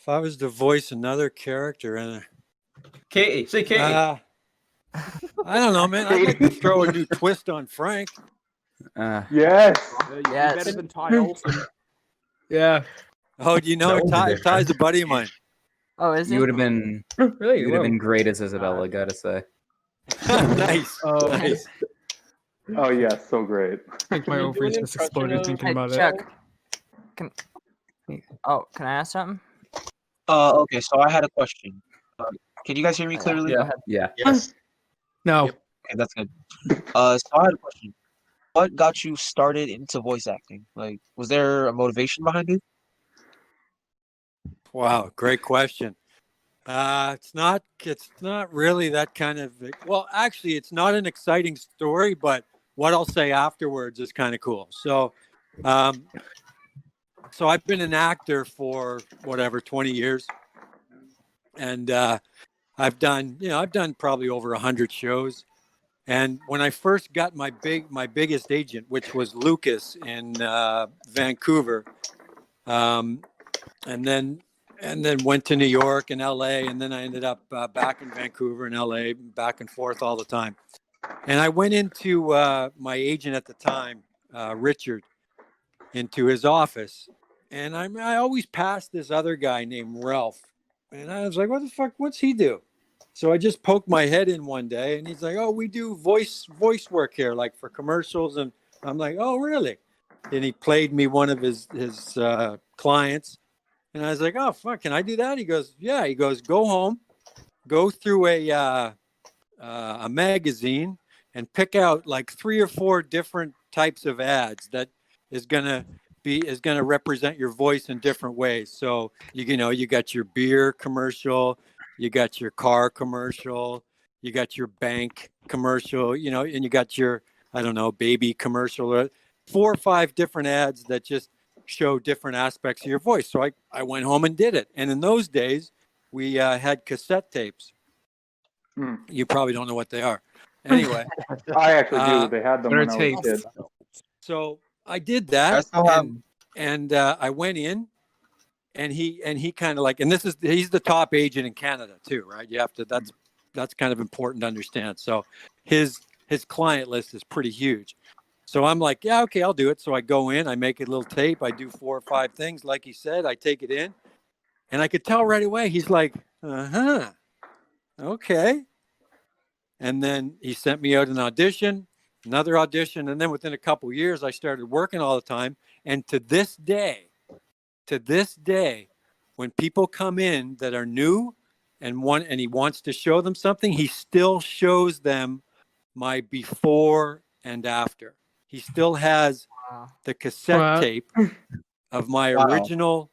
If I was to voice another character in Katie, say Katie. I don't know, man. I'd like to throw a new twist on Frank. Yes. Yes. Better than Ty Olsen. Yeah. Oh, do you know Ty's a buddy of mine. Oh, is You it? would have been Really? you would have been great as Isabella, I gotta say. Nice. Oh, Nice. Oh yeah, so great. I think my Can you do ovaries an just impression exploded of- thinking Hey, about Chuck. it. Can I ask something? Okay, so I had a question. Can you guys hear me clearly? Go ahead. Yeah. Yes. No. Okay, that's good. So I had a question. What got you started into voice acting? Like, was there a motivation behind it? Wow, great question. It's not really that kind of. Well, actually, it's not an exciting story, but what I'll say afterwards is kind of cool. So, so I've been an actor for 20 years, and I've done probably over 100 shows. And when I first got my biggest agent, which was Lucas in Vancouver, and then went to New York and LA, and then I ended up back in Vancouver and LA, back and forth all the time. And I went into my agent at the time, Richard, into his office, and I always passed this other guy named Ralph, and I was like, "What the fuck? What's he do?" So I just poked my head in one day, and he's like, "Oh, we do voice work here, like for commercials." And I'm like, "Oh, really?" And he played me one of his clients. And I was like, "Oh, fuck, can I do that?" He goes, "Yeah." He goes, "Go home, go through a magazine and pick out like 3 or 4 different types of ads that is gonna represent your voice in different ways. So you got your beer commercial, you got your car commercial, you got your bank commercial, and you got your baby commercial, 4 or 5 different ads that just show different aspects of your voice. So I went home and did it. And in those days, we had cassette tapes. You probably don't know what they are. Anyway. I actually do. They had them when I was a kid. So I did that. And I went in, and he kind of like, and he's the top agent in Canada too, right? You have to, that's kind of important to understand. So his client list is pretty huge. So I'm like, yeah, okay, I'll do it. So I go in, I make a little tape, I do 4 or 5 things, like he said, I take it in, and I could tell right away, he's like, okay. And then he sent me out an audition, another audition, and then within a couple of years, I started working all the time. And to this day, when people come in that are new and he wants to show them something, he still shows them my before and after. He still has the cassette tape of my original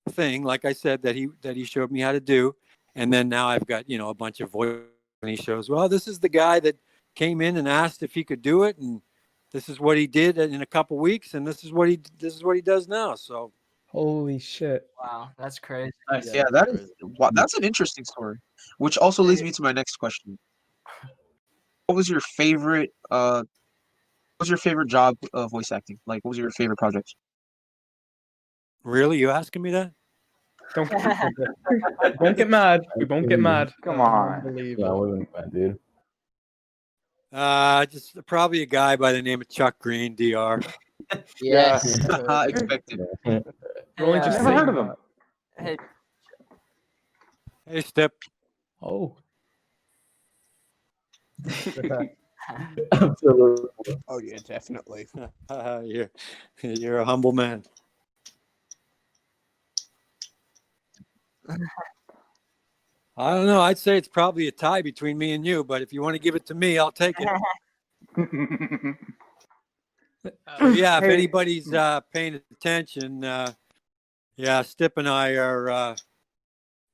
thing, like I said, that he showed me how to do. And then now I've got, a bunch of voice, and he shows, well, this is the guy that came in and asked if he could do it, and this is what he did in a couple weeks, and this is what he does now. So holy shit. Wow, that's crazy. Nice. Yeah, that's an interesting story. Which also leads me to my next question. What was your favorite job of voice acting? Like, what was your favorite project? Really? You asking me that? Don't get mad. We won't get mad. Come on. Yeah, I wasn't mad, dude. Just probably a guy by the name of Chuck Greene, DR. Yes. Expected. Only just Never heard of him. Hey, Step. Oh. Absolutely. Oh yeah, definitely. You're a humble man. I don't know. I'd say it's probably a tie between me and you, but if you want to give it to me, I'll take it. Yeah, if anybody's paying attention, Stip and I are,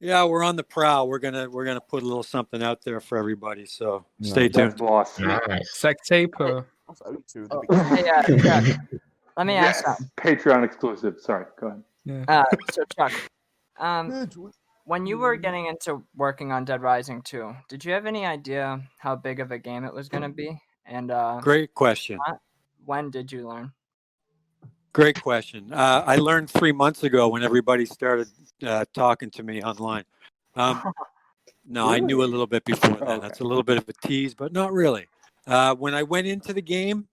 we're on the prowl. We're gonna put a little something out there for everybody. So stay tuned. That's boss. Sex tape. Hey, Chuck, let me ask something. Patreon exclusive. Sorry, go Yeah. So Chuck, when you were getting into working on Dead Rising 2, did you have any idea how big of a game it was going to be? And Great question. when did you learn? Great question. I learned 3 months ago when everybody started talking to me online. No, I knew a little bit before that. Okay. That's a little bit of a tease, but not really. When I went into the game,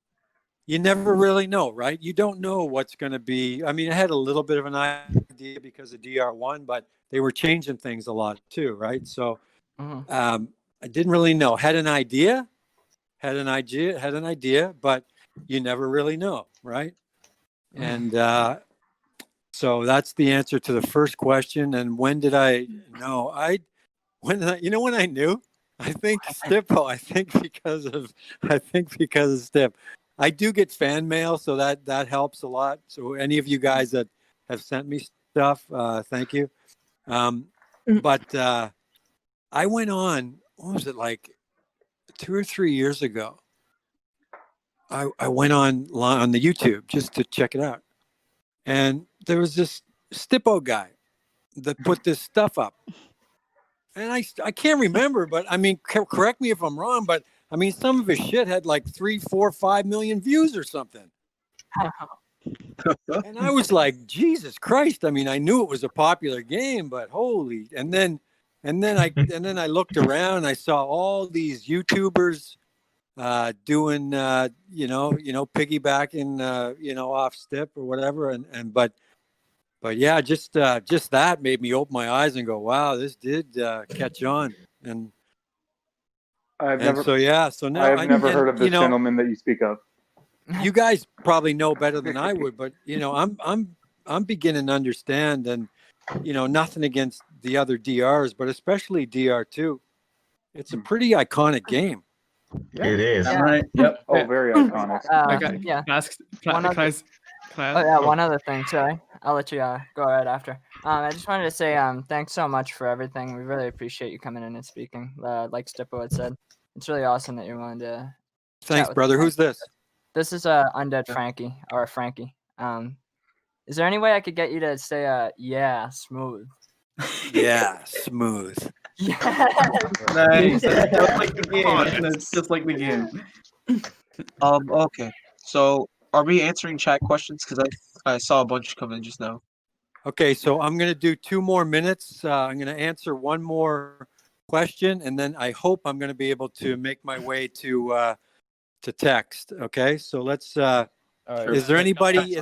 you never really know, right? You don't know what's going to be. I mean, I had a little bit of an idea because of DR1, but they were changing things a lot too, right? So Mhm. I didn't really know. Had an idea, but you never really know, right? And so that's the answer to the first question. And when did I know? When I knew? I think Stippo. I think because of Stip. I do get fan mail, so that helps a lot. So any of you guys that have sent me stuff, thank you. But I went on. What was it, like 2 or 3 years ago? I went on the YouTube just to check it out, and there was this Stippo guy that put this stuff up. And I can't remember, but I mean, correct me if I'm wrong, but I mean, some of his shit had like 3, 4, 5 million views or something. And I was like, Jesus Christ. I mean, I knew it was a popular game, but holy, and then I looked around and I saw all these YouTubers doing, piggybacking, off Stip or whatever. But yeah, just that made me open my eyes and go, wow, this did catch on. And I've and never, so yeah, so now I've never heard of this gentleman that you speak of. you guys probably know better than I would, but I'm beginning to understand, and nothing against the other DRs, but especially DR2. It's a pretty iconic game. It is. Yeah. Right. Yep. Oh, very iconic. Okay. Yeah. Can I ask? One Can other- I ask? Can I Oh ask? yeah, one other thing. Sorry, I'll let you go right after. I just wanted to say thanks so much for everything. We really appreciate you coming in and speaking. Like Stippo had said, it's really awesome that you're willing to. Thanks, with brother. me. Who's this? This is Undead Frankie or Frankie. Is there any way I could get you to say yeah, smooth? Yeah, smooth. Yeah. Nice. Just like the game. It's just like the game. Okay. So, are we answering chat questions? Because I saw a bunch come in just now. Okay, so I'm going to do 2 more minutes. I'm going to answer one more question, and then I hope I'm going to be able to make my way to text. Okay, so let's. All right. Is there anybody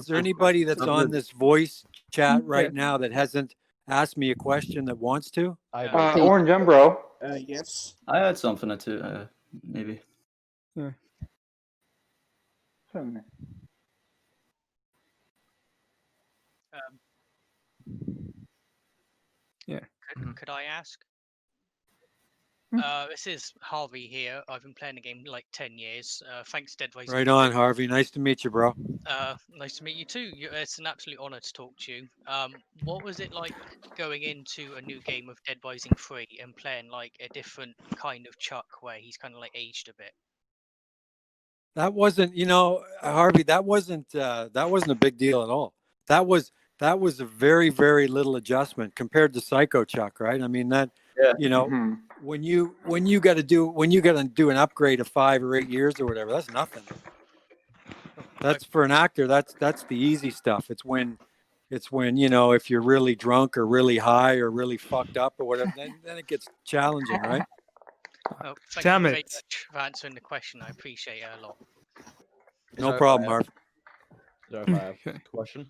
that's on this voice chat right now that hasn't asked me a question that wants to? Orange Umbro. Yes. I had something or two, maybe. Could I ask? This is Harvey here. I've been playing the game like 10 years. Thanks, Dead Rising. Right on, Harvey. Nice to meet you, bro. Nice to meet you too. It's an absolute honor to talk to you. What was it like going into a new game of Dead Rising 3 and playing like a different kind of Chuck where he's kind of like aged a bit? That wasn't, Harvey. That wasn't a big deal at all. That was a very, very little adjustment compared to Psycho Chuck, right? I mean that. Yeah. Mhm. When you got to do an upgrade of 5 or 8 years or whatever, that's nothing. That's for an actor. That's the easy stuff. It's when if you're really drunk or really high or really fucked up or whatever, then it gets challenging, right? Oh, thank Damn you very it. much for answering the question. I appreciate it a lot. No problem, Harv. Sorry if I have a question.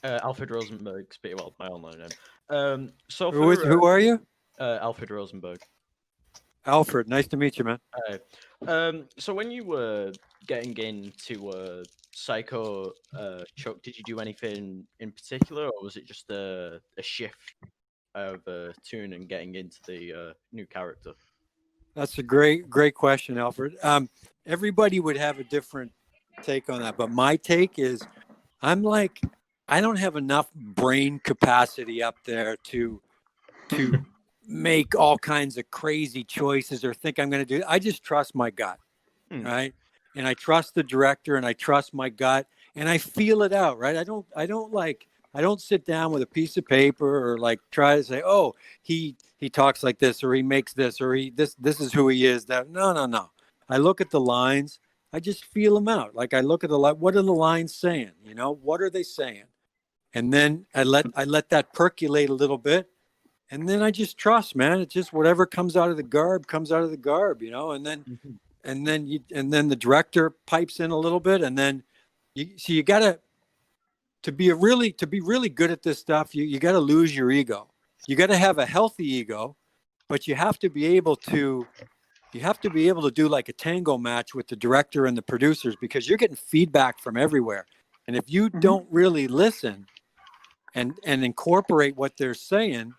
Alfred Rosenberg, speak about my online name. So Who are you? Alfred Rosenberg. Alfred. Nice to meet you, man. So when you were getting into Psycho Chuck, did you do anything in particular, or was it just a shift of tune and getting into the new character? That's a great question, Alfred. Everybody would have a different take on that, but my take is I'm like, I don't have enough brain capacity up there to make all kinds of crazy choices or think I'm going to do. I just trust my gut, right? And I trust the director, and I trust my gut, and I feel it out, right? I don't sit down with a piece of paper or like try to say, oh, he talks like this, or he makes this, or this is who he is. That no. I look at the lines. I just feel them out. Like I look at the line, what are the lines saying? You know, what are they saying? And then I let that percolate a little bit, and then I just trust, man. It's just whatever comes out of the garb comes out of the garb, you know. And then the director pipes in a little bit, and then you gotta to be really good at this stuff. You got to lose your ego. You got to have a healthy ego, but you have to be able to do like a tango match with the director and the producers, because you're getting feedback from everywhere. And if you don't really listen and incorporate what they're saying,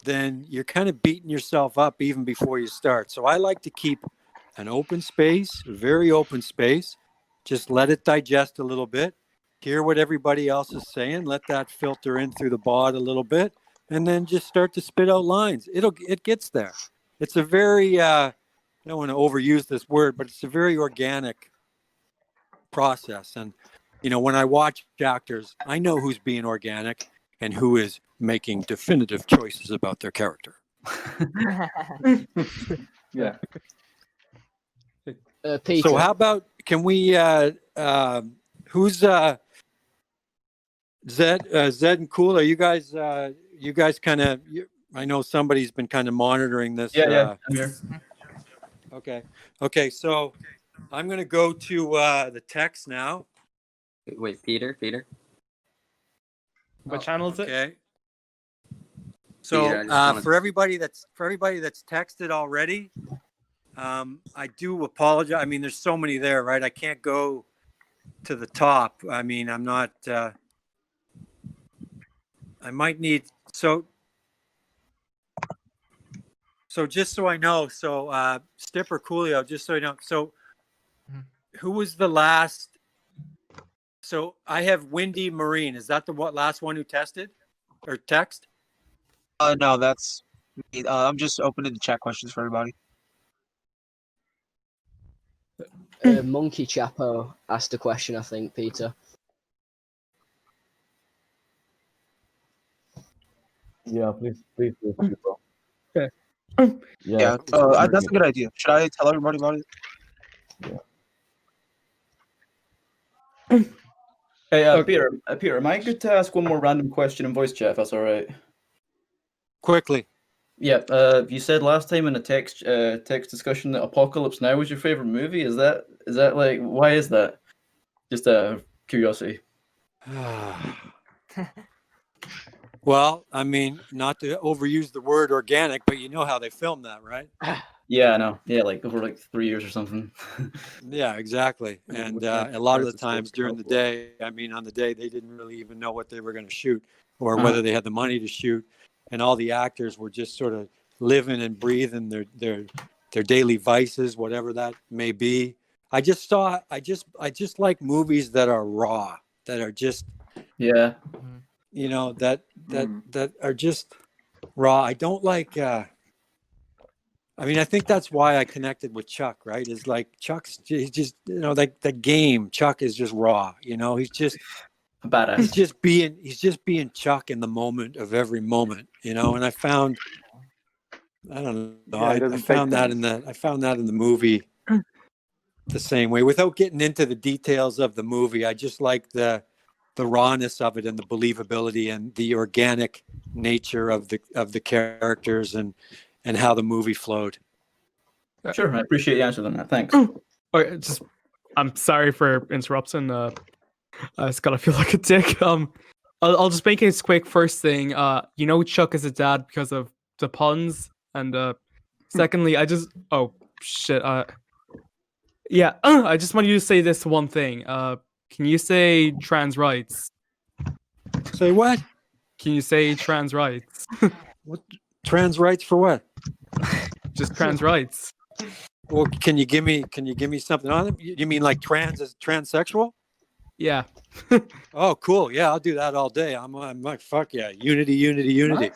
then you're kind of beating yourself up even before you start. So I like to keep an open space, a very open space. Just let it digest a little bit. Hear what everybody else is saying. Let that filter in through the bod a little bit, and then just start to spit out lines. It gets there. It's a very I don't want to overuse this word, but it's a very organic process. And you know, when I watch actors, I know who's being organic and who is making definitive choices about their character. Yeah. Peter. So how about, can we who's Zed and Cool, are you guys kind of, I know somebody's been kind of monitoring this. Yeah, I'm here. Okay, so I'm going to go to the text now. Wait, Peter. What channel is it? Okay. So Peter, I just wanted- for everybody that's texted already, I do apologize. I mean, there's so many there, right? I can't go to the top. I mean, I'm not. I might need so just so I know. So Stipper Coolio, just so you know. So who was the last? So I have Windy Marine. Is that the last one who tested or text? No, that's me. I'm just opening the chat questions for everybody. Monkey Chapo asked a question, I think, Peter. Yeah, please, people. Okay. Yeah, that's a good idea. Should I tell everybody about it? Hey, Peter, am I good to ask one more random question in voice chat, if that's all right? Quickly. Yeah, you said last time in a text discussion that Apocalypse Now was your favorite movie. Is that like, why is that? Just curiosity. Well, I mean, not to overuse the word organic, but you know how they filmed that, right? Yeah, I know. Yeah, like over like 3 years or something. Yeah, exactly. And a lot of the times during the day, I mean, on the day, they didn't really even know what they were going to shoot or whether they had the money to shoot. And all the actors were just sort of living and breathing their daily vices, whatever that may be. I just like movies that are raw, that are just, yeah, you know, that are just raw. I don't like, I mean, I think that's why I connected with Chuck, right? Is like he's just, you know, like the game, Chuck is just raw, you know, he's just a badass. He's just being Chuck in the moment of every moment, you know. And I found, I don't know, I found that in the movie the same way. Without getting into the details of the movie, I just like the rawness of it and the believability and the organic nature of the characters and how the movie flowed. Sure, I appreciate you answering that. Thanks. Okay, I'm sorry for interrupting. I just gotta feel like a dick. I'll just make it quick. First thing, you know, Chuck is a dad because of the puns, and secondly, I just I just want you to say this one thing. Can you say trans rights? Say what? Can you say trans rights? What trans rights for what? Just trans rights. Well, can you give me something on it? You mean like trans as transsexual? Yeah. Oh, cool. Yeah, I'll do that all day. I'm like, fuck yeah, unity. What?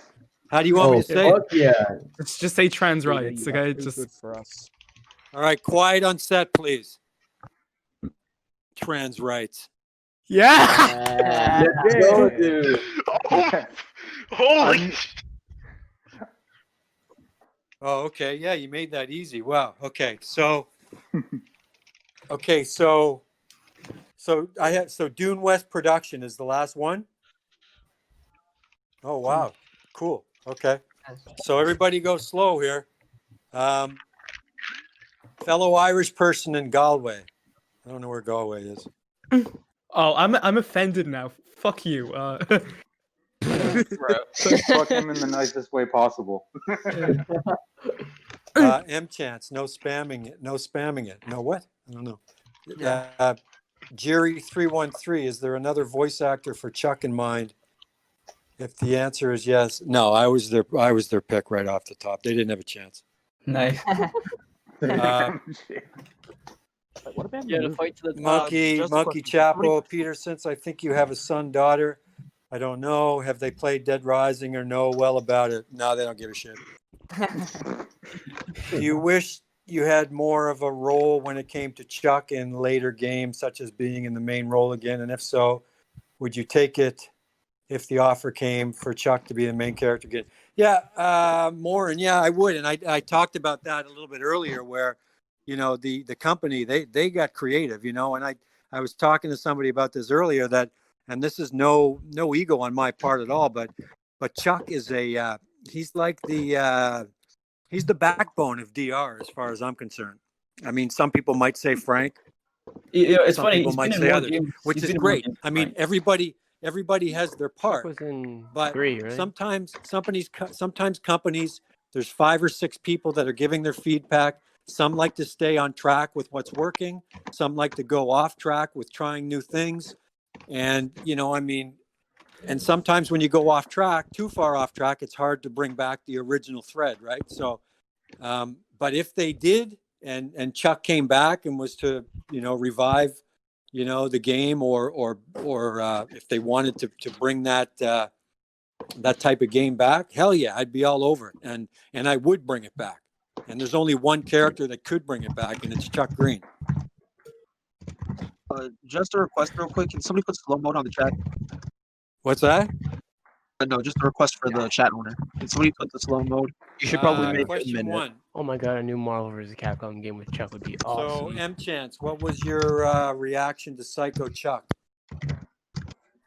How do you want me to say it? Yeah. Just say trans rights, okay? Just good for us. All right, quiet on set, please. Trans rights. Yeah. Go, dude. Holy! Oh, okay. Yeah, you made that easy. Wow. Okay, so Okay, so Dune West production is the last one. Oh wow, cool. Okay, so everybody go slow here. Fellow Irish person in Galway. I don't know where Galway is. Oh, I'm offended now. Fuck you. Fuck him in the nicest way possible. M chance, no spamming it. No spamming it. No what? I don't know. Yeah. Jerry 313. Is there another voice actor for Chuck in mind? If the answer is yes, no. I was their pick right off the top. They didn't have a chance. Nice. What about Yeah, the fight to the Monkey just a Monkey question. Somebody- Chapo, Peter. Since I think you have a son daughter, I don't know. Have they played Dead Rising or know well about it? No, they don't give a shit. Do you wish you had more of a role when it came to Chuck in later games, such as being in the main role again? And if so, would you take it if the offer came for Chuck to be the main character again? Yeah, more, and yeah, I would. And I talked about that a little bit earlier, where the company they got creative, and I was talking to somebody about this earlier, that, and this is no ego on my part at all, but Chuck is he's like he's the backbone of DR as far as I'm concerned. I mean, some people might say Frank. Yeah, it's Some funny. people He's might been in say more others, games. which He's is been in more great. games I than mean, Frank. everybody has their part. was in But 3, right? sometimes companies, there's 5 or 6 people that are giving their feedback. Some like to stay on track with what's working. Some like to go off track with trying new things. And, I mean, and sometimes when you go off track, too far off track, it's hard to bring back the original thread, right? So, but if they did, and Chuck came back and was to, revive, the game, or if they wanted to bring that type of game back, hell yeah, I'd be all over it, and I would bring it back. And there's only one character that could bring it back, and it's Chuck Greene. Just a request, real quick. Can somebody put slow mode on the chat? What's that? No, just a request for the chat owner. Can somebody put the slow mode? You should probably make it a Question minute. 1. Oh my god, a new Marvel vs. Capcom game with Chuck would be So awesome. M Chance, what was your reaction to Psycho Chuck?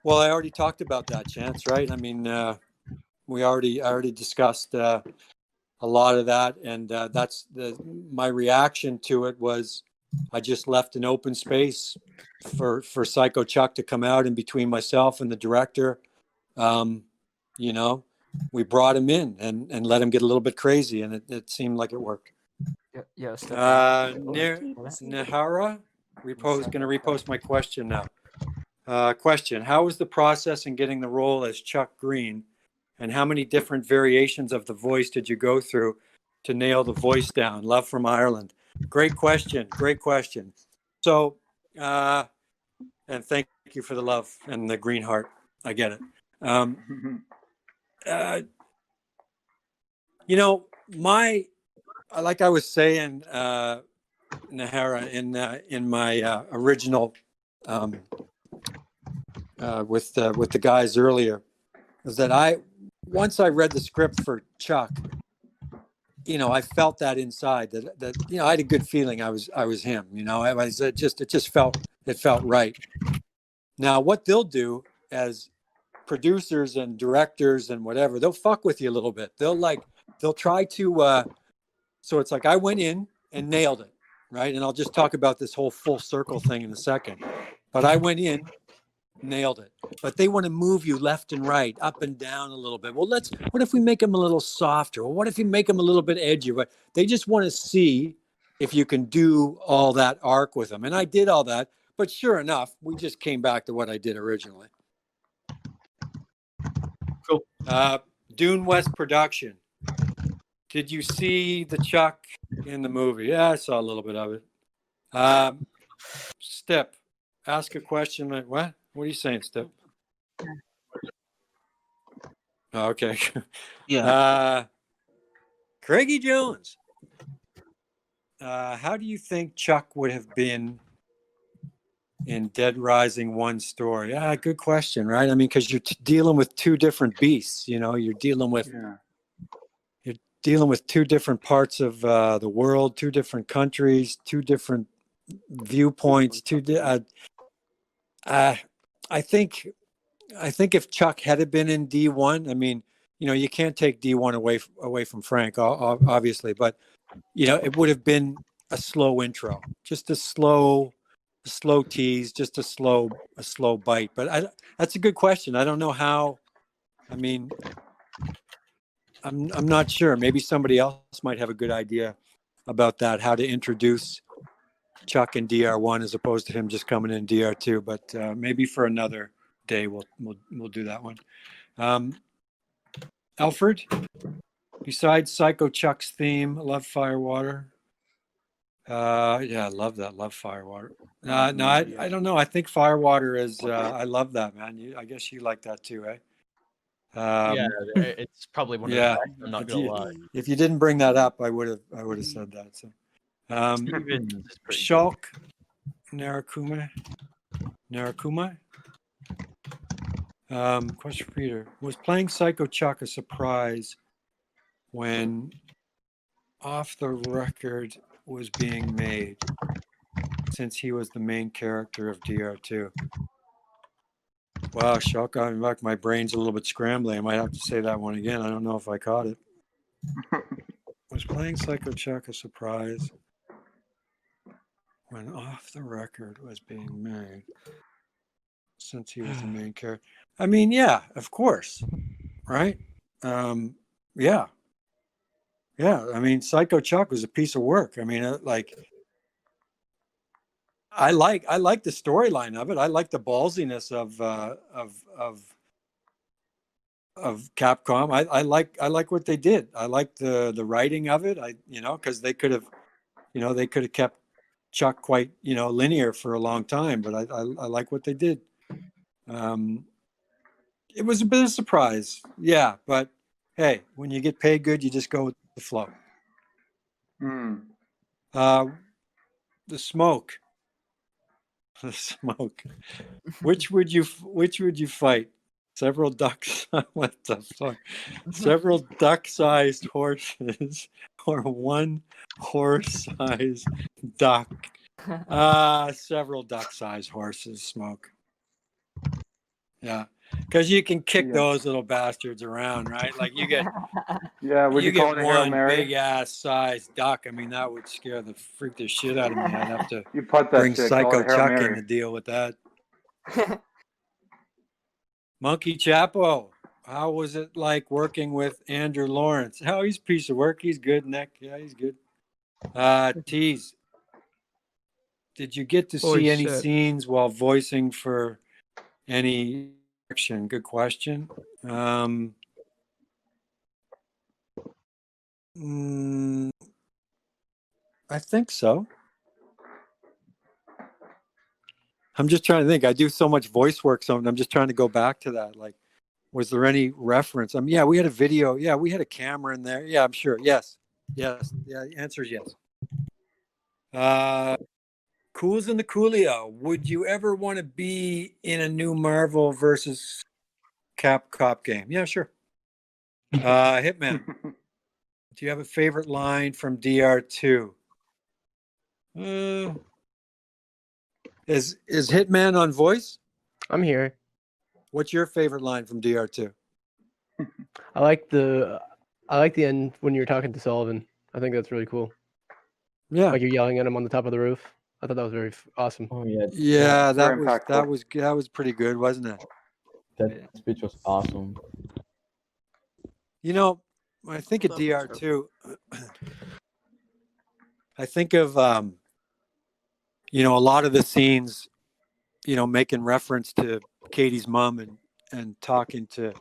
Well, I already talked about that, Chance, right? I mean, I already discussed a lot of that, and that's my reaction to it was, I just left an open space for Psycho Chuck to come out in between myself and the director. We brought him in and let him get a little bit crazy, and it seemed like it worked. Yes. Nahara, going to repost my question now. Question: how was the process in getting the role as Chuck Greene, and how many different variations of the voice did you go through to nail the voice down? Love from Ireland. Great question. So, and thank you for the love and the green heart. I get it. Like I was saying, Nahara, in my original with the guys earlier, is that once I read the script for Chuck, I felt that inside that I had a good feeling I was him. It just felt right. Now, what they'll do as producers and directors and whatever, they'll fuck with you a little bit. They'll try to. So it's like I went in and nailed it, right? And I'll just talk about this whole full circle thing in a second. But I went in, nailed it. But they want to move you left and right, up and down a little bit. Well, what if we make them a little softer? Well, what if you make them a little bit edgier? But they just want to see if you can do all that arc with them. And I did all that. But sure enough, we just came back to what I did originally. Cool. Dune West production. Did you see the Chuck in the movie? Yeah, I saw a little bit of it. Step, ask a question. What? What are you saying, Step? Oh, okay. Yeah. Craigie Jones. How do you think Chuck would have been in Dead Rising 1 story? Good question, right? I mean, because you're dealing with 2 different beasts. You're dealing with two different parts of the world, 2 different countries, 2 different viewpoints to I think if Chuck had been in D1, I mean, you can't take D1 away from Frank, obviously, but it would have been a slow intro, just a slow tease, just a slow bite. But that's a good question. I don't know how. I mean, I'm not sure. Maybe somebody else might have a good idea about that, how to introduce Chuck in DR1 as opposed to him just coming in DR2. But maybe for another day we'll do that one. Alfred, besides Psycho Chuck's theme, I love Firewater. Yeah, I love that. Love Firewater. No, I don't know. I think Firewater is. I love that, man. I guess you like that too, eh? Yeah, it's probably one of the Yeah. best. I'm not gonna lie. If you didn't bring that up, I would have said that. So, Stevens is pretty good. Shulk Narakuma. Question for Peter: was playing Psycho Chuck a surprise when Off the Record was being made, since he was the main character of DR2? Wow, Shulk, like my brain's a little bit scrambling. I might have to say that one again. I don't know if I caught it. Was playing Psycho Chuck a surprise when Off the Record was being made, since he was the main character? I mean, yeah, of course, right? Yeah. I mean, Psycho Chuck was a piece of work. I mean, I like the storyline of it. I like the ballsiness of Capcom. I like what they did. I like the writing of it. Because they could have kept Chuck quite linear for a long time. But I like what they did. It was a bit of a surprise, yeah. But hey, when you get paid good, you just go with the flow. The smoke. The smoke. Which would you fight? Several ducks. What the fuck? Several duck-sized horses or one horse-sized duck? Several duck-sized horses. Smoke. Yeah, because you can kick those little bastards around, right? Like you get. Yeah, would you call it a Hail one Mary? big ass sized duck. I mean, that would scare the shit out of me. I'd have to You put that bring shit, call Psycho it a Hail Chuck in Mary. to deal with that. Monkey Chapo, how was it like working with Andrew Lawrence? Oh, he's a piece of work. He's good, Nick. Yeah, he's good. Tease, did you get to Holy see any shit. scenes while voicing for any action? Good question. I think so. I'm just trying to think. I do so much voice work, so I'm just trying to go back to that. Like, was there any reference? Yeah, we had a video. Yeah, we had a camera in there. Yeah, I'm sure. Yes. Yeah, the answer is yes. Cools in the Coolio. Would you ever want to be in a new Marvel versus Capcom game? Yeah, sure. Hitman. Do you have a favorite line from DR2? Is Hitman on voice? I'm here. What's your favorite line from DR2? I like the end when you're talking to Sullivan. I think that's really cool. Yeah. Like you're yelling at him on the top of the roof. I thought that was very awesome. Oh yeah. Yeah, very that was pretty good, wasn't it? That speech was awesome. When I think of DR2, I think of a lot of the scenes, making reference to Katie's mom and talking to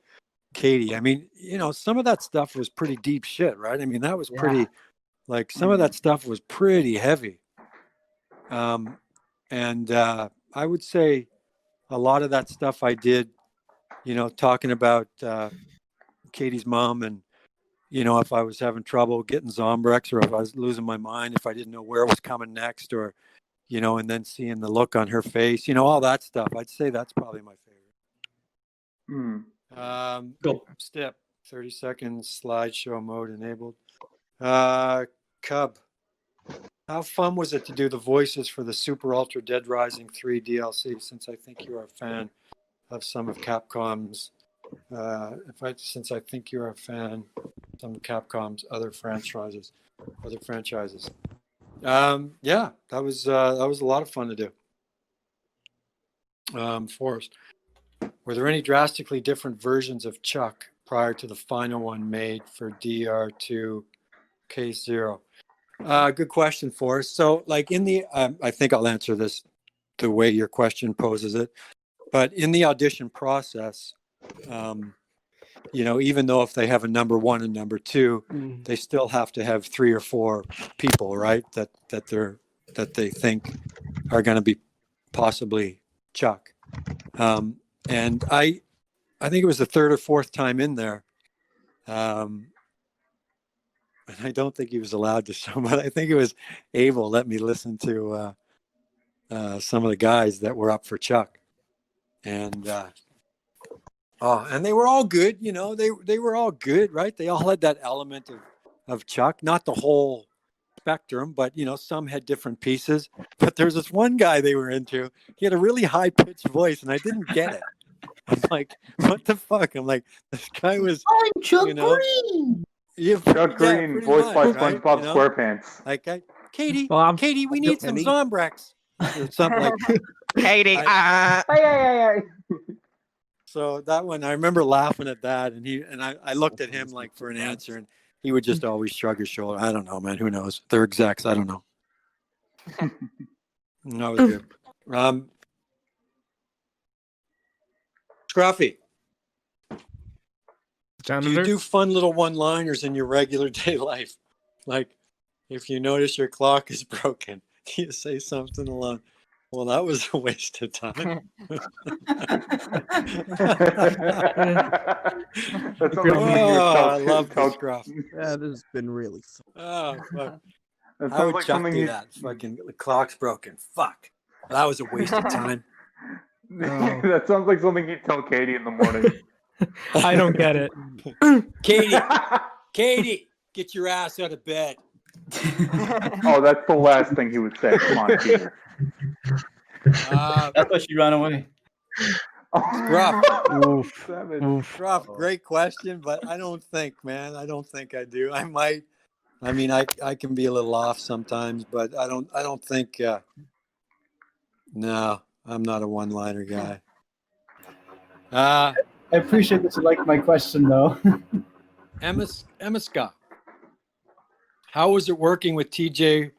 Katie. I mean, some of that stuff was pretty deep shit, right? I mean, that was pretty, like, some of that stuff was pretty heavy. And I would say a lot of that stuff I did, talking about Katie's mom and, if I was having trouble getting Zombrex or if I was losing my mind, if I didn't know where it was coming next or, and then seeing the look on her face, all that stuff. I'd say that's probably my favorite. Cool. Step 30 seconds slideshow mode enabled. Cub, How fun was it to do the voices for the Super Ultra Dead Rising 3 DLC? Since I think you are a fan of some of Capcom's, since I think you're a fan of some of Capcom's other franchises. Yeah, that was a lot of fun to do. Forrest, were there any drastically different versions of Chuck prior to the final one made for DR2 Case Zero? Good question, Forrest. So, like in the, I think I'll answer this the way your question poses it. But in the audition process, even though if they have a number 1 and number 2, they still have to have 3 or 4 people, right? That they think are going to be possibly Chuck. And I think it was the 3rd or 4th time in there. And I don't think he was allowed to show, but I think it was Abel let me listen to some of the guys that were up for Chuck. And and they were all good, they were all good, right? They all had that element of Chuck, not the whole spectrum, but some had different pieces. But there's this one guy they were into. He had a really high pitched voice, and I didn't get it. I'm like, what the fuck? I'm like, this guy was. I'm Chuck Greene. Yeah, Chuck Greene, voiced by right? SpongeBob SquarePants. Like, Katie, Well, Katie, we need some Zombrex or something like. Katie, So that one, I remember laughing at that, and I looked at him like for an answer, and he would just always shrug his shoulder. I don't know, man. Who knows? They're execs. I don't know. That was good. Scruffy, do you do fun little one-liners in your regular day life? Like, if you notice your clock is broken, do you say something along? Well, that was a waste of time. I love the Scruff. Yeah, this has been really fun. Oh, fuck. That How sounds would like Chuck something do he- that? Fucking the clock's broken. Fuck. That was a waste of time. That sounds like something he'd tell Katie in the morning. I don't get it. Katie, get your ass out of bed. Oh, that's the last thing he would say. Come on, Peter. That's why she ran away. Scruff, great question, but I don't think, man. I don't think I do. I might. I mean, I can be a little off sometimes, but I don't think. No, I'm not a one-liner guy. I appreciate that you liked my question, though. Emma Scott, how was it working with TJ?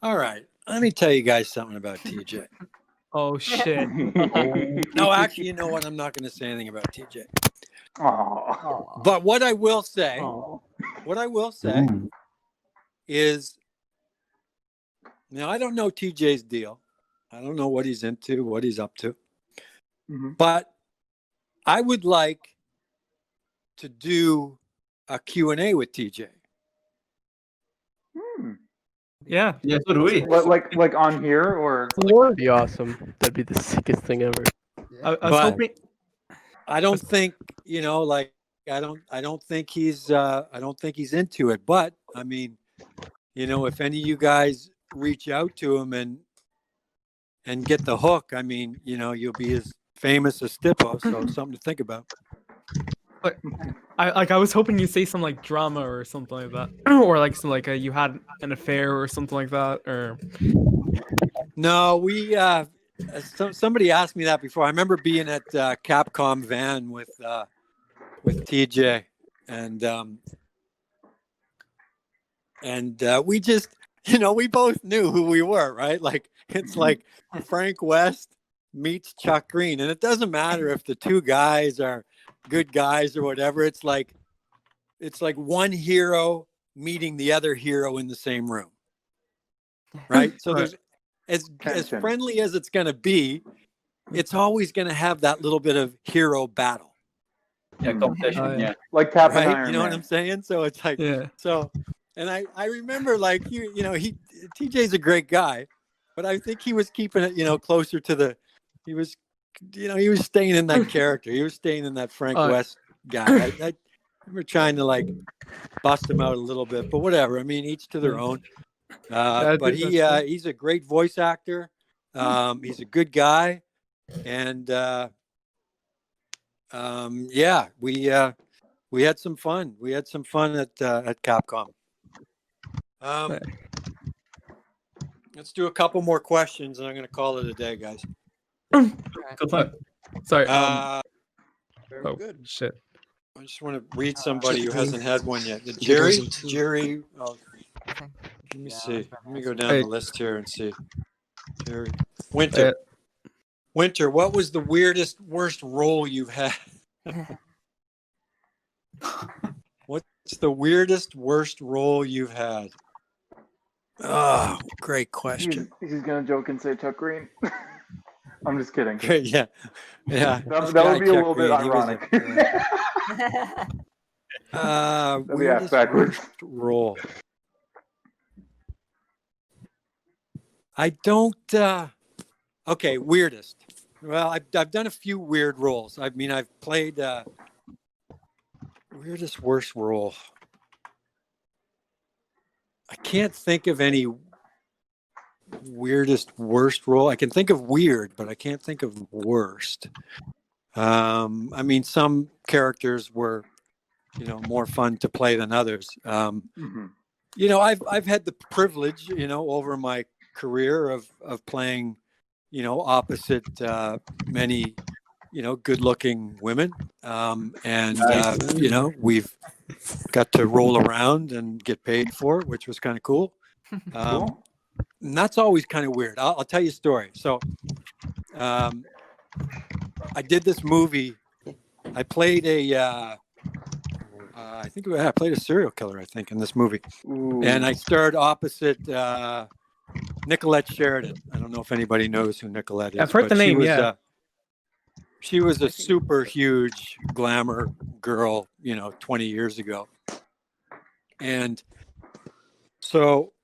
All right, let me tell you guys something about TJ. Oh shit. No, actually, you know what? I'm not going to say anything about TJ. Aww. But what I will say, is, now I don't know TJ's deal. I don't know what he's into, what he's up to. Mm-hmm. But I would like to do a Q&A with TJ. Yeah. Yeah, so do we. Like on here or? That'd be awesome. That'd be the sickest thing ever. I was But hoping. I don't think, I don't think he's into it. But I mean, if any of you guys reach out to him and get the hook, I mean, you'll be as famous as Stippo, so something to think about. But I was hoping you'd say some like drama or something like that, or like some you had an affair or something like that, or. No, we somebody asked me that before. I remember being at Capcom Van with TJ, and we just, we both knew who we were, right? Like it's like Frank West meets Chuck Greene, and it doesn't matter if the two guys are good guys or whatever. It's like one hero meeting the other hero in the same room, right? So there's as friendly as it's going to be, it's always going to have that little bit of hero battle. Yeah, competition. Yeah, like Captain Right? Iron You know Man. what I'm saying? So it's like, so, and I remember like TJ's a great guy, but I think he was keeping it, closer to he was staying in that character. He was staying in that Frank West guy. I remember trying to like bust him out a little bit, but whatever. I mean, each to their own. But he's a great voice actor. He's a good guy, and yeah, we had some fun. We had some fun at Capcom. Let's do a couple more questions, and I'm going to call it a day, guys. Good luck. Sorry. Very good. Shit. I just want to read somebody who hasn't had one yet. Jerry. Oh, let me see. Let me go down the list here and see. Jerry. Winter. Winter, what was the worst role you've had? What's the worst role you've had? Oh, great question. He's gonna joke and say Chuck Greene. I'm just kidding. Yeah. That would be a little bit ironic. Weirdest worst role. I don't. Okay, weirdest. Well, I've done a few weird roles. I mean, I've played weirdest worst role. I can't think of any weirdest worst role. I can think of weird, but I can't think of worst. I mean, some characters were, more fun to play than others. I've had the privilege, over my career of playing, opposite many, good-looking women, and we've got to roll around and get paid for it, which was kind of cool. And that's always kind of weird. I'll tell you a story. So, I did this movie. I played I played a serial killer, I think, in this movie. Ooh. And I starred opposite Nicolette Sheridan. I don't know if anybody knows who Nicolette is. I've heard the name, yeah. She was a super huge glamour girl, 20 years ago. And so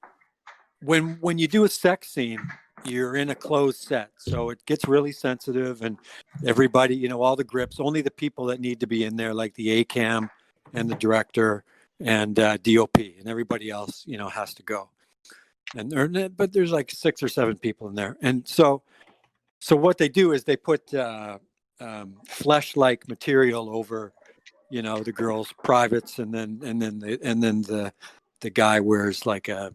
when you do a sex scene, you're in a closed set. So it gets really sensitive, and everybody, all the grips, only the people that need to be in there, like the ACAM and the director and DOP, and everybody else, has to go. But there's like 6 or 7 people in there. And so what they do is they put flesh-like material over, the girls' privates, and then the guy wears like a,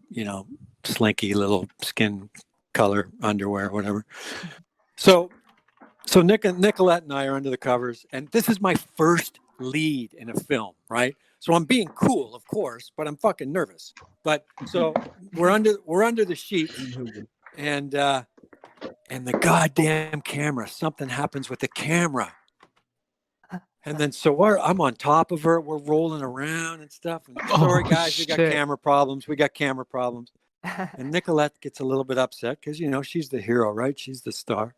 slinky little skin color underwear, whatever. So Nicolette and I are under the covers, and this is my first lead in a film, right? So I'm being cool, of course, but I'm fucking nervous. But so we're under the sheets, and the goddamn camera, something happens with the camera. And then I'm on top of her, we're rolling around and stuff. And sorry guys, we got camera problems. And Nicolette gets a little bit upset because, she's the hero, right? She's the star.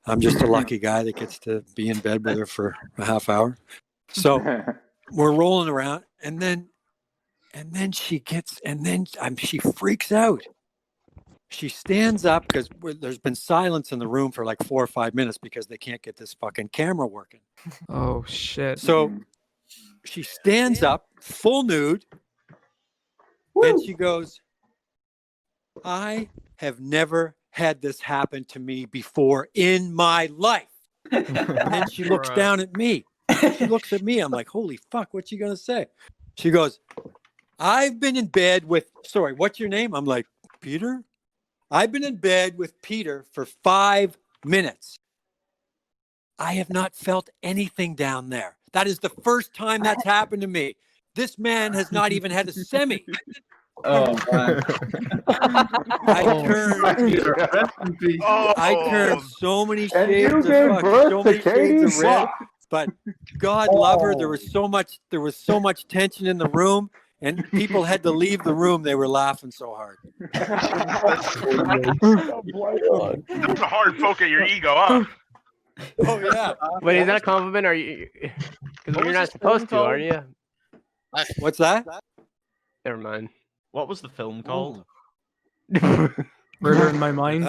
I'm just a lucky guy that gets to be in bed with her for a half hour. So we're rolling around, and then she freaks out. She stands up because there's been silence in the room for like 4 or 5 minutes because they can't get this fucking camera working. Oh, shit. So she stands up, full nude, and she goes, I have never had this happen to me before in my life. And then she looks down at me. She looks at me. I'm like, holy fuck, what's she going to say? She goes, I've been in bed with, sorry, what's your name? I'm like, Peter? I've been in bed with Peter for 5 minutes. I have not felt anything down there. That is the first time that's happened to me. This man has not even had a semi. Oh, man. I turned so many shades of fuck, so many shades of red. But God love her, there was so much tension in the room, and people had to leave the room. They were laughing so hard. That's a hard poke at your ego, huh? Oh yeah. Wait, is that a compliment? Are you? Because you're not supposed to, are you? What's that? Never mind. What was the film called? Murder in My Mind.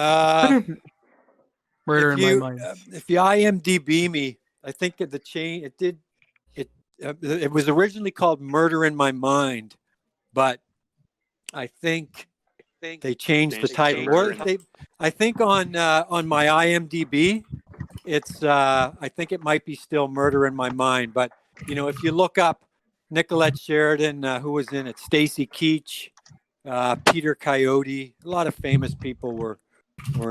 Murder in My Mind. If you IMDb me, I think at the chain it was originally called Murder in My Mind, but I think they changed the title. Or I think on my IMDb, it's I think it might be still Murder in My Mind. But if you look up Nicolette Sheridan, who was in it, Stacy Keach, Peter Coyote, a lot of famous people were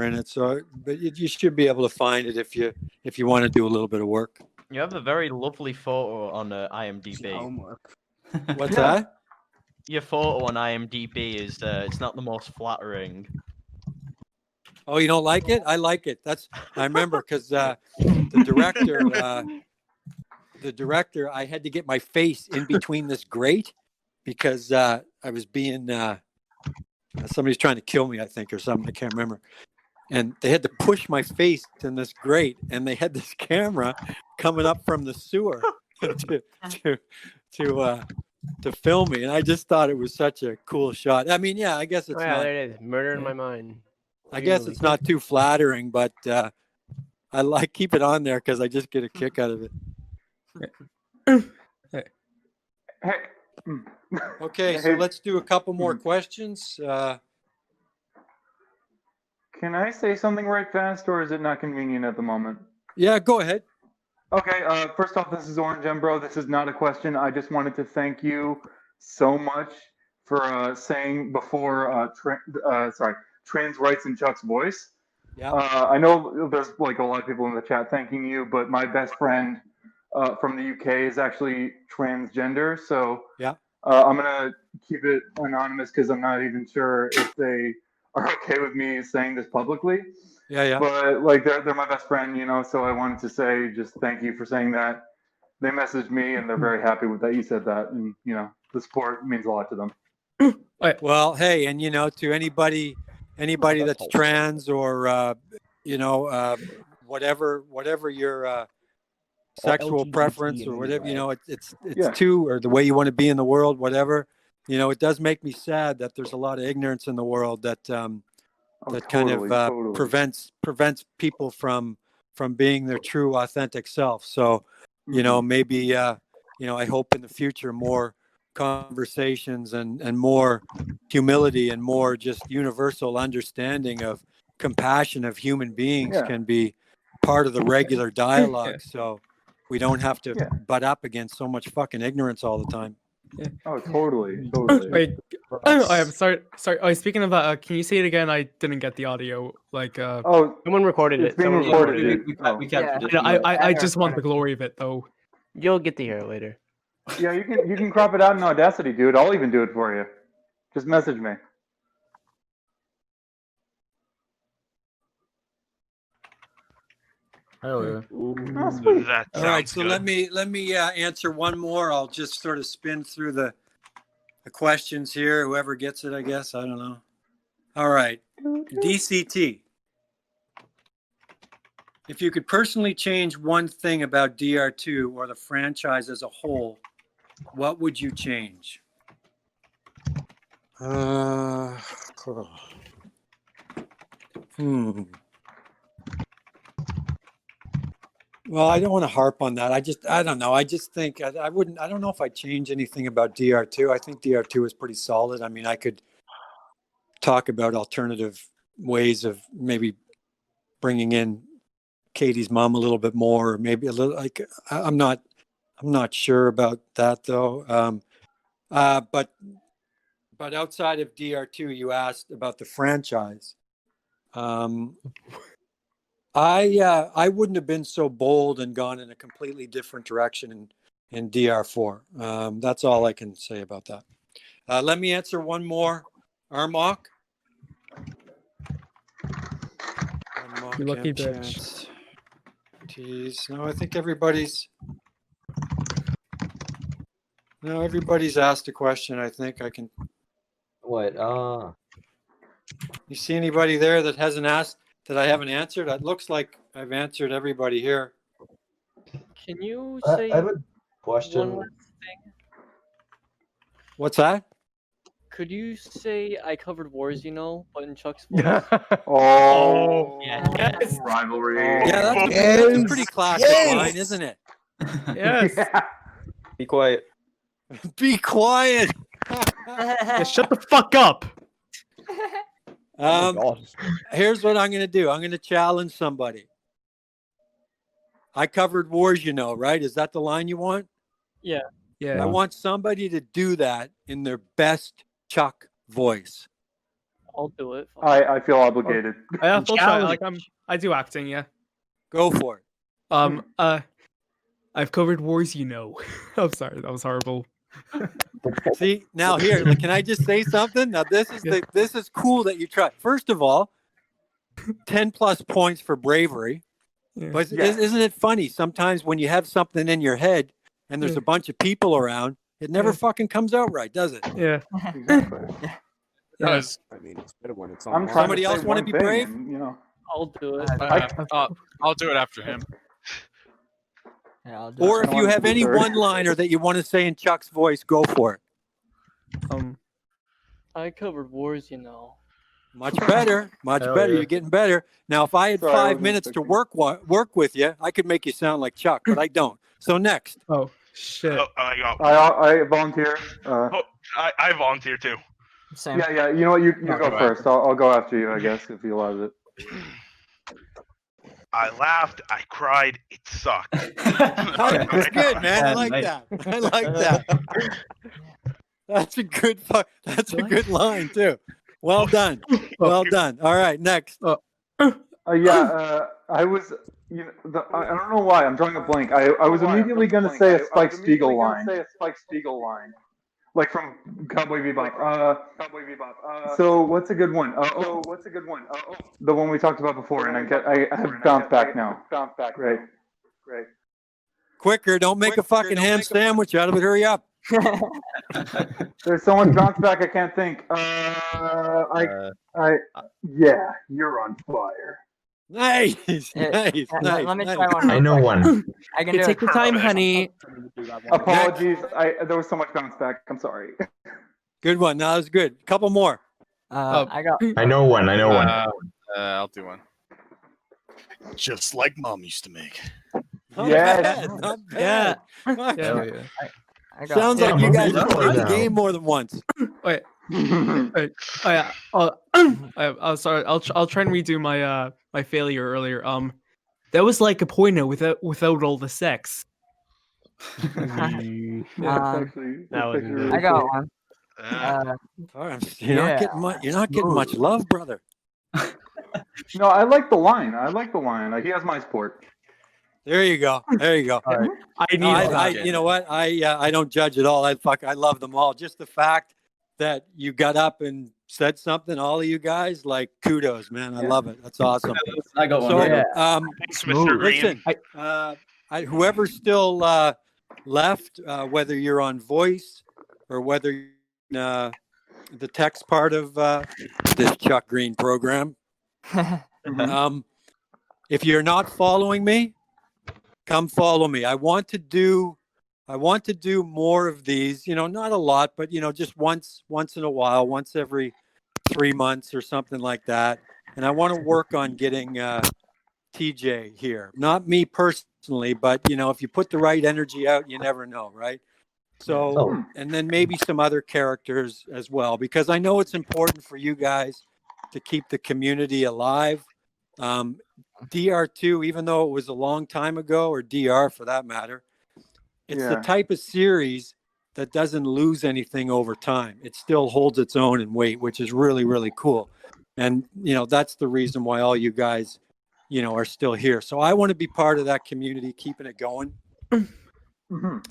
in it. So, but you should be able to find it if you want to do a little bit of work. You have a very lovely photo on IMDb. Homework. What's that? Your photo on IMDb is it's not the most flattering. Oh, you don't like it? I like it. I remember because the director, I had to get my face in between this grate because I was being somebody's trying to kill me, I think, or something. I can't remember. And they had to push my face in this grate, and they had this camera coming up from the sewer to film me. And I just thought it was such a cool shot. I mean, yeah, I guess it's not. There it is. Murder in My Mind. I guess it's not too flattering, but I keep it on there because I just get a kick out of it. Okay, so let's do a couple more questions. Can I say something right fast, or is it not convenient at the moment? Yeah, go ahead. Okay, first off, this is Orange Embro. This is not a question. I just wanted to thank you so much for saying before, trans rights in Chuck's voice. Yeah. I know there's like a lot of people in the chat thanking you, but my best friend from the UK is actually transgender, so yeah. I'm gonna keep it anonymous because I'm not even sure if they are okay with me saying this publicly. Yeah. But like they're my best friend, so I wanted to say just thank you for saying that. They messaged me and they're very happy with that you said that, and the support means a lot to them. Well, hey, and to anybody that's trans or whatever your sexual preference or whatever, it's too, or the way you want to be in the world, whatever. It does make me sad that there's a lot of ignorance in the world that totally. prevents people from being their true authentic self. So, maybe I hope in the future more conversations and more humility and more just universal understanding of compassion of human beings can be part of the regular dialogue. So we don't have to butt up against so much fucking ignorance all the time. Yeah. Oh, totally. Wait, I'm sorry. Oh, speaking of that, can you say it again? I didn't get the audio. Someone recorded it. It's being recorded. We can't. I just want the glory of it, though. You'll get to hear it later. Yeah, you can crop it out in Audacity, dude. I'll even do it for you. Just message me. Hello. All right, so let me answer one more. I'll just sort of spin through the questions here. Whoever gets it, I guess. I don't know. All right, DCT. If you could personally change one thing about DR2 or the franchise as a whole, what would you change? Well, I don't want to harp on that. I don't know. I just think I wouldn't. I don't know if I'd change anything about DR2. I think DR2 is pretty solid. I mean, I could talk about alternative ways of maybe bringing in Katie's mom a little bit more, or maybe a little. I'm not sure about that though. But outside of DR2, you asked about the franchise. I wouldn't have been so bold and gone in a completely different direction in DR4. That's all I can say about that. Let me answer one more. Armok. You lucky bitch. Jeez. No, I think everybody's asked a question. I think I can. What? You see anybody there that hasn't asked? That I haven't answered? It looks like I've answered everybody here. Can you I say have a question. one last thing? What's that? Could you say I covered Wars, but in Chuck's voice? Yes. Rivalry. Yeah, that's a pretty classic line, isn't it? Yes. Yeah. Be quiet. Be quiet. Yeah, shut the fuck up. Here's what I'm going to do. I'm going to challenge somebody. I covered wars, you know, right? Is that the line you want? Yeah. Yeah. I want somebody to do that in their best Chuck voice. I'll do it. I feel obligated. I'll try. Like I do acting. Yeah. Go for it. I've covered wars, you know. I'm sorry, that was horrible. See, now here, can I just say something? Now this is cool that you try. First of all, 10 plus points for bravery. Yeah. But isn't it funny? Sometimes when you have something in your head and there's a bunch of people around, it never fucking comes out right, does it? Yeah. Exactly. Yes. I mean, it's better when it's I'm on. trying Somebody to else say want to one be thing brave? and, you know, I'll do it. I'll do it after him. Yeah, I'll do Or it. if you have any third. one-liner that you want to say in Chuck's voice, go for it. I covered wars, you know. Much better. Much Hell better. yeah. You're getting better. Now, if I had Sorry, I 5 wasn't minutes to expecting- work with you, I could make you sound like Chuck, but I don't. So next. Oh shit. Oh, I go. I volunteer. Oh, I volunteer too. Same. Yeah. You know what? You go go first. I'll go after you, I guess, if you allow it. I laughed. I cried. It sucked. That's good, man. I like Nice. that. I like that. That's a good that's a good line too. Well done. Well done. All right, next. I was. You know, I don't know why. I'm drawing a blank. I was immediately going to say a Spike Spiegel line. Like from Cowboy Bebop. So what's a good one? The one we talked about before, and I have bounced back now. Great. Quicker, don't make a fucking ham sandwich out of it. Hurry up. There's so much bounce back I can't think. Yeah, you're on fire. Nice. Let me try one. I know one. I can do Take it. your time, honey. Apologies. There was so much bounce back. I'm sorry. Good one. No, that was good. A couple more. I got. I know one. I'll do one. Just like Mom used to make. Not Yes. bad, not bad. Fuck. Hell yeah. I got. Sounds like you guys have Mom, played the now. game more than once. Wait. Wait. Oh yeah. I'm sorry. I'll try and redo my my failure earlier. That was like a porno without all the sex. That was really I got cool. one. You're not getting much love, brother. No, I like the line. Like, he has my support. There you go. There you go. I need No, that. you know what? I don't judge at all. I love them all. Just the fact that you got up and said something, all of you guys, like, kudos, man. I love it. That's awesome. I got one. So, right. Thanks, Mr. Greene. listen, whoever's still left, whether you're on voice or whether you're the text part of this Chuck Greene program, if you're not following me, come follow me. I want to do more of these, not a lot, but just once in a while, once every 3 months or something like that. And I want to work on getting TJ here. Not me personally, but if you put the right energy out, you never know, right? So, and then maybe some other characters as well, because I know it's important for you guys to keep the community alive. DR2, even though it was a long time ago, or DR for that matter, it's the type of series that doesn't lose anything over time. It still holds its own in weight, which is really, really cool. And, that's the reason why all you guys, are still here. So I want to be part of that community, keeping it going.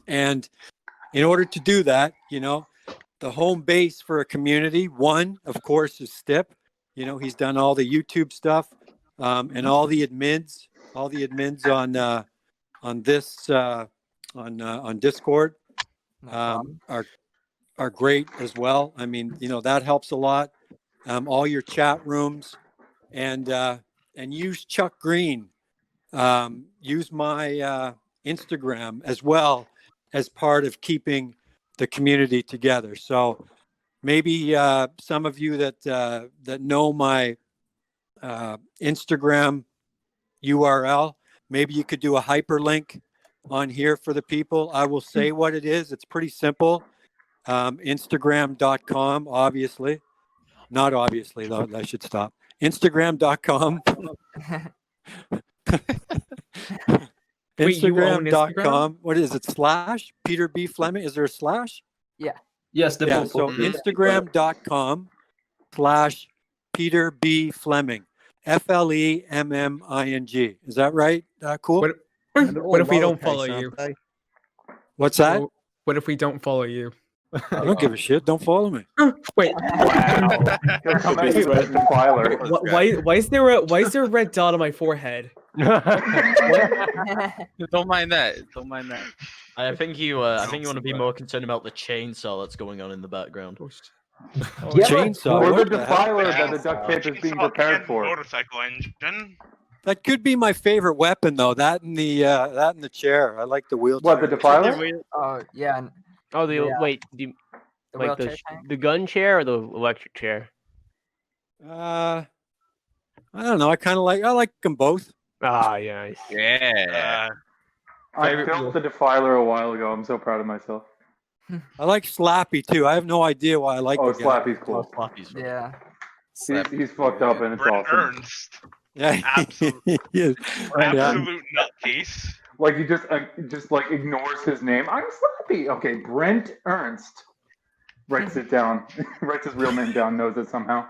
And in order to do that, the home base for a community, one, of course, is Stip. He's done all the YouTube stuff. And all the admins on this on Discord are great as well. I mean, that helps a lot. All your chat rooms, and use Chuck Greene. Use my Instagram as well as part of keeping the community together. So maybe some of you that know my Instagram URL, maybe you could do a hyperlink on here for the people. I will say what it is. It's pretty simple. Instagram.com, obviously. Not obviously, though. I should stop. Instagram.com. Wait, you own Instagram.com. What is it? / Peter B. Fleming. Is there a slash? Yeah. Yes, the Yeah. So Instagram.com / Peter B. Fleming. FLEMMING. Is that right? Cool. What if we don't follow you? What's that? What if we don't follow you? I don't give a shit. Don't follow me. Wait. Wow. He'll come at you as Defiler. Why is there a red dot on my forehead? Don't mind that. Don't mind that. I think you want to be more concerned about the chainsaw that's going on in the background. Chainsaw. Or the What the hell? Defiler that the duct tape is being prepared for. Motorcycle engine. That could be my favorite weapon, though. That and the chair. I like the wheelchair. What, the Defiler? Oh yeah. Oh, Yeah. wait. The Like wheelchair tank? the gun chair or the electric chair? I don't know. I like them both. Ah, yeah. Yeah. I built the Defiler a while ago. I'm so proud of myself. I like Slappy too. I have no idea why I like. Oh, the guy. Slappy's cool. Yeah. He's fucked up and it's Brent awesome. Ernst. Yeah, Absolute, yeah. absolute nutcase. Like he just like ignores his name. I'm Slappy. Okay, Brent Ernst writes it down. Writes his real name down. Knows it somehow.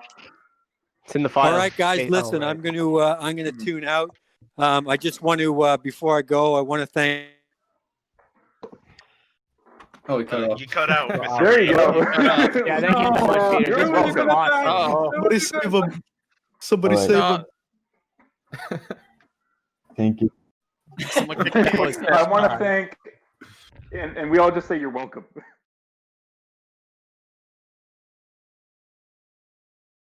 It's in the file. All right, guys, Hey, listen. right. I'm gonna tune out. I just want to before I go, I want to thank. Oh, he cut off. You cut out. Mr. There you go. Yeah, thank you so much, Peter. You're This was welcome. awesome. Somebody save him. Somebody Alright. save him. Thank you. I want to thank, and we all just say you're welcome.